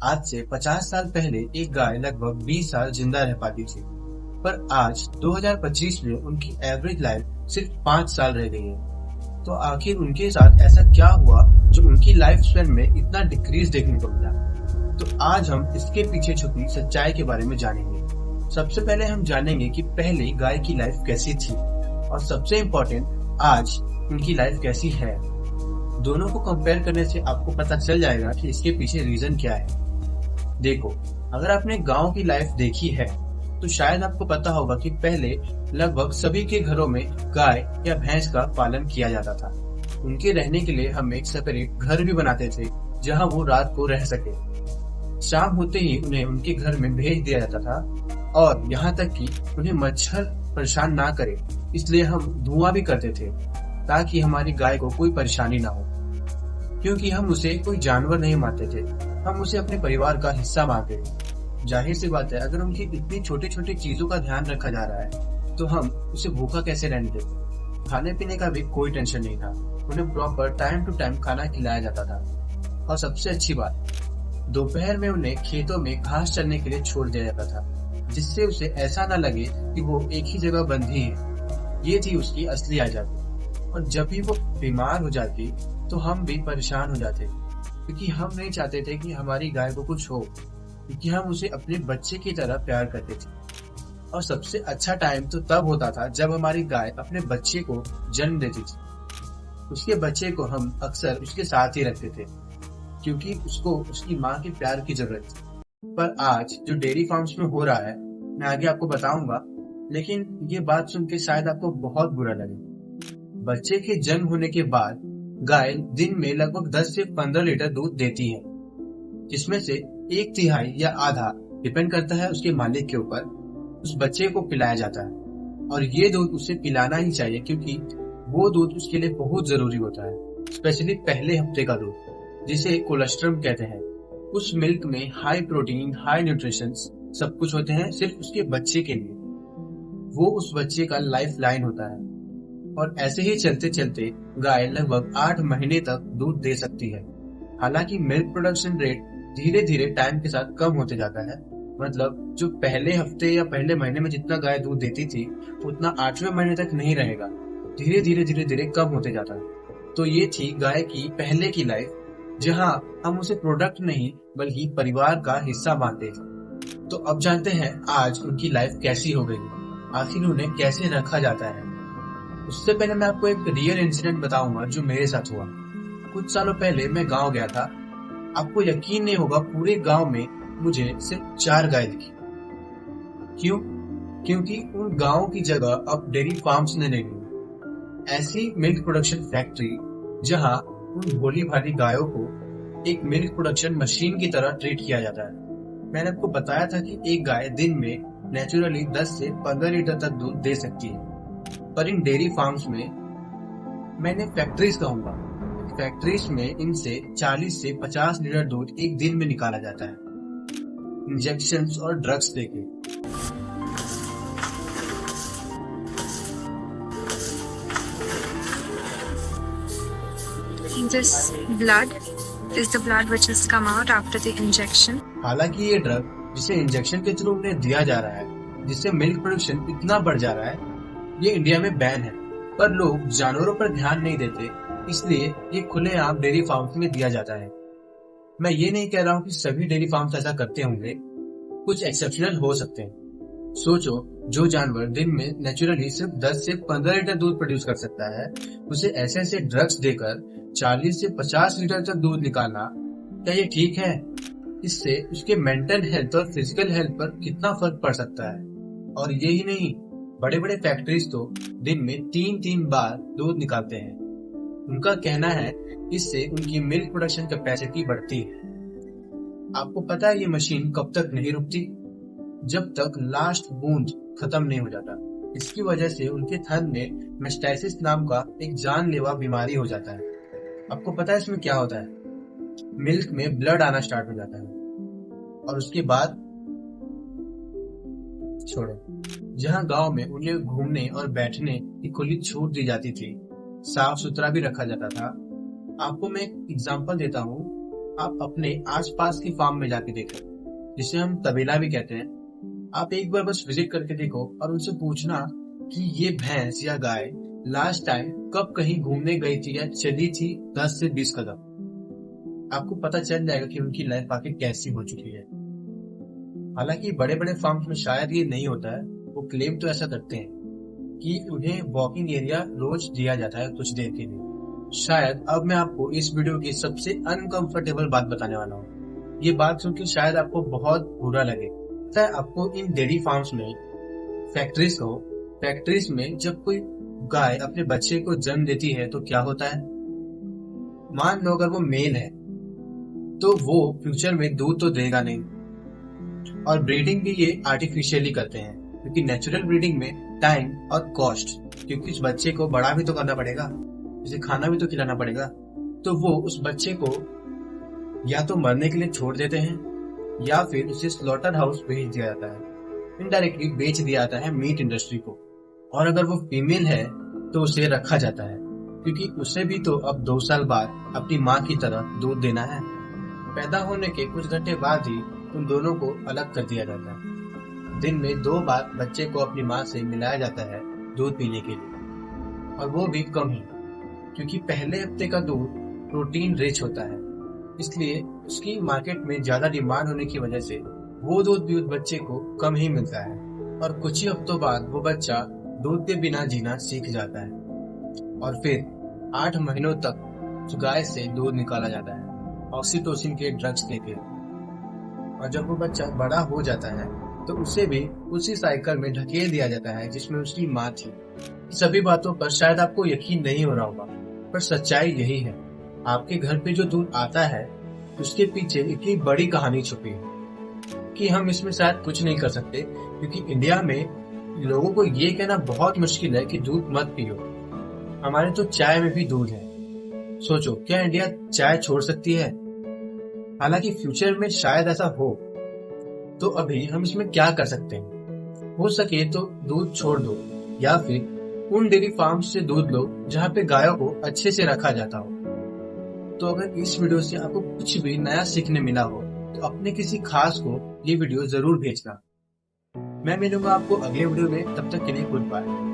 आज से 50 साल पहले एक गाय लगभग 20 साल जिंदा रह पाती थी, पर आज 2025 में उनकी एवरेज लाइफ सिर्फ 5 साल रह गई है। तो आखिर उनके साथ ऐसा क्या हुआ जो उनकी लाइफ स्पैन में इतना डिक्रीज देखने को मिला? तो आज हम इसके पीछे छुपी सच्चाई के बारे में जानेंगे। सबसे पहले हम जानेंगे कि पहले गाय की लाइफ कैसी थी और सबसे इम्पोर्टेंट आज उनकी लाइफ कैसी है। दोनों को कंपेयर करने से आपको पता चल जाएगा कि इसके पीछे रीजन क्या है। देखो, अगर आपने गांव की लाइफ देखी है तो शायद आपको पता होगा कि पहले लगभग सभी के घरों में गाय या भैंस का पालन किया जाता था। उनके रहने के लिए हम एक सेपरेट घर भी बनाते थे जहां वो रात को रह सके। शाम होते ही उन्हें उनके घर में भेज दिया जाता था और यहाँ तक कि उन्हें मच्छर परेशान ना करे, इसलिए हम धुआं भी करते थे ताकि हमारी गाय को कोई परेशानी ना हो। क्योंकि हम उसे कोई जानवर नहीं मानते थे, हम उसे अपने परिवार का हिस्सा मानते थे। जाहिर सी बात है, अगर उनकी इतनी छोटी छोटी चीजों का ध्यान रखा जा रहा है तो हम उसे भूखा कैसे रहने देते। खाने पीने का भी कोई टेंशन नहीं था, उन्हें प्रॉपर टाइम टू टाइम खाना खिलाया जाता था। और सबसे अच्छी बात, दोपहर में उन्हें खेतों में घास चरने के लिए छोड़ दिया जाता था, जिससे उसे ऐसा न लगे कि वो एक ही जगह बंधी है। ये थी उसकी असली आजादी। और जब भी वो बीमार हो जाती तो हम भी परेशान हो जाते, क्योंकि हम नहीं चाहते थे कि हमारी गाय को कुछ हो, क्योंकि हम उसे अपने बच्चे की तरह प्यार करते थे। और सबसे अच्छा टाइम तो तब होता था जब हमारी गाय अपने बच्चे को जन्म देती थी। उसके बच्चे को हम अक्सर उसके साथ ही रखते थे, क्योंकि उसको उसकी माँ के प्यार की जरूरत थी। पर आज जो डेयरी फार्म्स में हो रहा है, मैं आगे आपको बताऊंगा, लेकिन ये बात सुन के शायद आपको बहुत बुरा लगे। बच्चे के जन्म होने के बाद गाय दिन में लगभग 10 से 15 लीटर दूध देती है, जिसमें से 1/3 या आधा, डिपेंड करता है उसके मालिक के ऊपर, उस बच्चे को पिलाया जाता है। और ये दूध उसे पिलाना ही चाहिए, क्योंकि वो दूध उसके लिए बहुत जरूरी होता है, स्पेशली पहले हफ्ते का दूध, जिसे कोलेस्ट्रम कहते हैं। उस मिल्क में हाई प्रोटीन, हाई न्यूट्रिशन सब कुछ होते हैं सिर्फ उसके बच्चे के लिए। वो उस बच्चे का लाइफ लाइन होता है। और ऐसे ही चलते चलते गाय लगभग 8 महीने तक दूध दे सकती है। हालांकि मिल्क प्रोडक्शन रेट धीरे धीरे टाइम के साथ कम होते जाता है। मतलब जो पहले हफ्ते या पहले महीने में जितना गाय दूध देती थी, उतना 8वें महीने तक नहीं रहेगा, धीरे धीरे धीरे धीरे कम होते जाता है। तो ये थी गाय की पहले की लाइफ, जहाँ हम उसे प्रोडक्ट नहीं बल्कि परिवार का हिस्सा मानते थे। तो अब जानते हैं आज उनकी लाइफ कैसी हो गई, आखिर उन्हें कैसे रखा जाता है। उससे पहले मैं आपको एक रियल इंसिडेंट बताऊंगा जो मेरे साथ हुआ। कुछ सालों पहले मैं गांव गया था। आपको यकीन नहीं होगा, पूरे गांव में मुझे सिर्फ 4 गाय दिखी। क्यों? क्योंकि उन गांवों की जगह अब डेयरी फार्म्स ने ले ली। ऐसी मिल्क प्रोडक्शन फैक्ट्री जहां उन भोली भाली गायों को एक मिल्क प्रोडक्शन मशीन की तरह ट्रीट किया जाता है। मैंने आपको बताया था कि एक गाय दिन में नेचुरली 10 से 15 लीटर तक दूध दे सकती है, पर इन डेयरी फार्म्स में, मैंने फैक्ट्रीज कहूंगा, फैक्ट्रीज में इनसे 40 से 50 लीटर दूध एक दिन में निकाला जाता है, इंजेक्शंस और ड्रग्स देके। This blood is the blood which has come out after the injection. हालांकि ये ड्रग जिसे इंजेक्शन के थ्रू उन्हें दिया जा रहा है, जिससे मिल्क प्रोडक्शन इतना बढ़ जा रहा है, ये इंडिया में बैन है। पर लोग जानवरों पर ध्यान नहीं देते, इसलिए ये खुलेआम डेयरी फार्म्स में दिया जाता है। मैं ये नहीं कह रहा हूँ कि सभी डेयरी फार्म्स ऐसा करते होंगे, कुछ एक्सेप्शनल हो सकते हैं। सोचो, जो जानवर दिन में नेचुरली सिर्फ 10 से 15 लीटर दूध प्रोड्यूस कर सकता है, उसे ऐसे ऐसे ड्रग्स देकर 40 से 50 लीटर तक दूध निकालना, क्या ये ठीक है? इससे उसके मेंटल हेल्थ और फिजिकल हेल्थ पर कितना फर्क पड़ सकता है। और यही नहीं, बड़े बड़े फैक्ट्रीज तो दिन में 3-3 बार दूध निकालते हैं। उनका कहना है इससे उनकी मिल्क प्रोडक्शन कैपेसिटी बढ़ती है। आपको पता है ये मशीन कब तक नहीं रुकती? जब तक लास्ट बूंद खत्म नहीं हो जाता। इसकी वजह से उनके थन में मेस्टाइसिस नाम का एक जानलेवा बीमारी हो जाता है। आपको पता है इसमें क्या होता है? मिल्क में ब्लड आना स्टार्ट हो जाता है और उसके बाद छोड़ो, जहाँ गांव में उन्हें घूमने और बैठने की खुली छूट दी जाती थी, साफ सुथरा भी रखा जाता था। आपको मैं एक एग्जांपल देता हूँ। आप अपने आसपास की फार्म में जाके देखें, जिसे हम तबेला भी कहते हैं। आप एक बार बस विजिट करके देखो और उनसे पूछना कि ये भैंस या गाय लास्ट टाइम कब कहीं घूमने गई थी या चली थी 10 से 20 कदम। आपको पता चल जाएगा कि उनकी लाइफ आखिर कैसी हो चुकी है। हालांकि बड़े बड़े फार्म्स में शायद ये नहीं होता है। वो क्लेम तो ऐसा करते हैं कि उन्हें वॉकिंग एरिया रोज दिया जाता है कुछ देर के लिए। शायद अब मैं आपको इस वीडियो की सबसे अनकंफर्टेबल बात बताने वाला हूँ। ये बात सुनकर शायद आपको बहुत बुरा लगे। पता है आपको, इन डेयरी फार्म्स में, फैक्ट्रीज में जब कोई गाय अपने बच्चे को जन्म देती है तो क्या होता है। मान लो अगर वो मेल है तो वो फ्यूचर में दूध तो देगा नहीं, और ब्रीडिंग भी ये आर्टिफिशियली करते हैं, क्योंकि नेचुरल ब्रीडिंग में टाइम और कॉस्ट, क्योंकि उस बच्चे को बड़ा भी तो करना पड़ेगा, उसे खाना भी तो खिलाना पड़ेगा, तो वो उस बच्चे को या तो मरने के लिए छोड़ देते हैं या फिर उसे स्लॉटर हाउस भेज दिया जाता है, इनडायरेक्टली बेच दिया जाता है मीट इंडस्ट्री को। और अगर वो फीमेल है तो उसे रखा जाता है, क्योंकि उसे भी तो अब 2 साल बाद अपनी माँ की तरह दूध देना है। पैदा होने के कुछ घंटे बाद ही उन दोनों को अलग कर दिया जाता है। दिन में 2 बार बच्चे को अपनी माँ से मिलाया जाता है दूध पीने के लिए, और वो भी कम ही, क्योंकि पहले हफ्ते का दूध प्रोटीन रिच होता है, इसलिए उसकी मार्केट में ज्यादा डिमांड होने की वजह से वो दूध भी उस बच्चे को कम ही मिलता है। और कुछ ही हफ्तों बाद वो बच्चा दूध के बिना जीना सीख जाता है, और फिर 8 महीनों तक उस गाय से दूध निकाला जाता है ऑक्सीटोसिन के ड्रग्स लेके। और जब वो बच्चा बड़ा हो जाता है तो उसे भी उसी साइकिल में ढकेल दिया जाता है जिसमें उसकी माँ थी। सभी बातों पर शायद आपको यकीन नहीं हो रहा होगा, पर सच्चाई यही है। आपके घर पे जो दूध आता है उसके पीछे इतनी बड़ी कहानी छुपी है कि हम इसमें शायद कुछ नहीं कर सकते, क्योंकि इंडिया में लोगों को ये कहना बहुत मुश्किल है कि दूध मत पियो। हमारे तो चाय में भी दूध है। सोचो, क्या इंडिया चाय छोड़ सकती है? हालांकि फ्यूचर में शायद ऐसा हो, तो अभी हम इसमें क्या कर सकते हैं? हो सके तो दूध छोड़ दो, या फिर उन डेयरी फार्म से दूध लो जहाँ पे गायों को अच्छे से रखा जाता हो। तो अगर इस वीडियो से आपको कुछ भी नया सीखने मिला हो तो अपने किसी खास को ये वीडियो जरूर भेजना। मैं मिलूंगा आपको अगले वीडियो में, तब तक के लिए गुड बाय।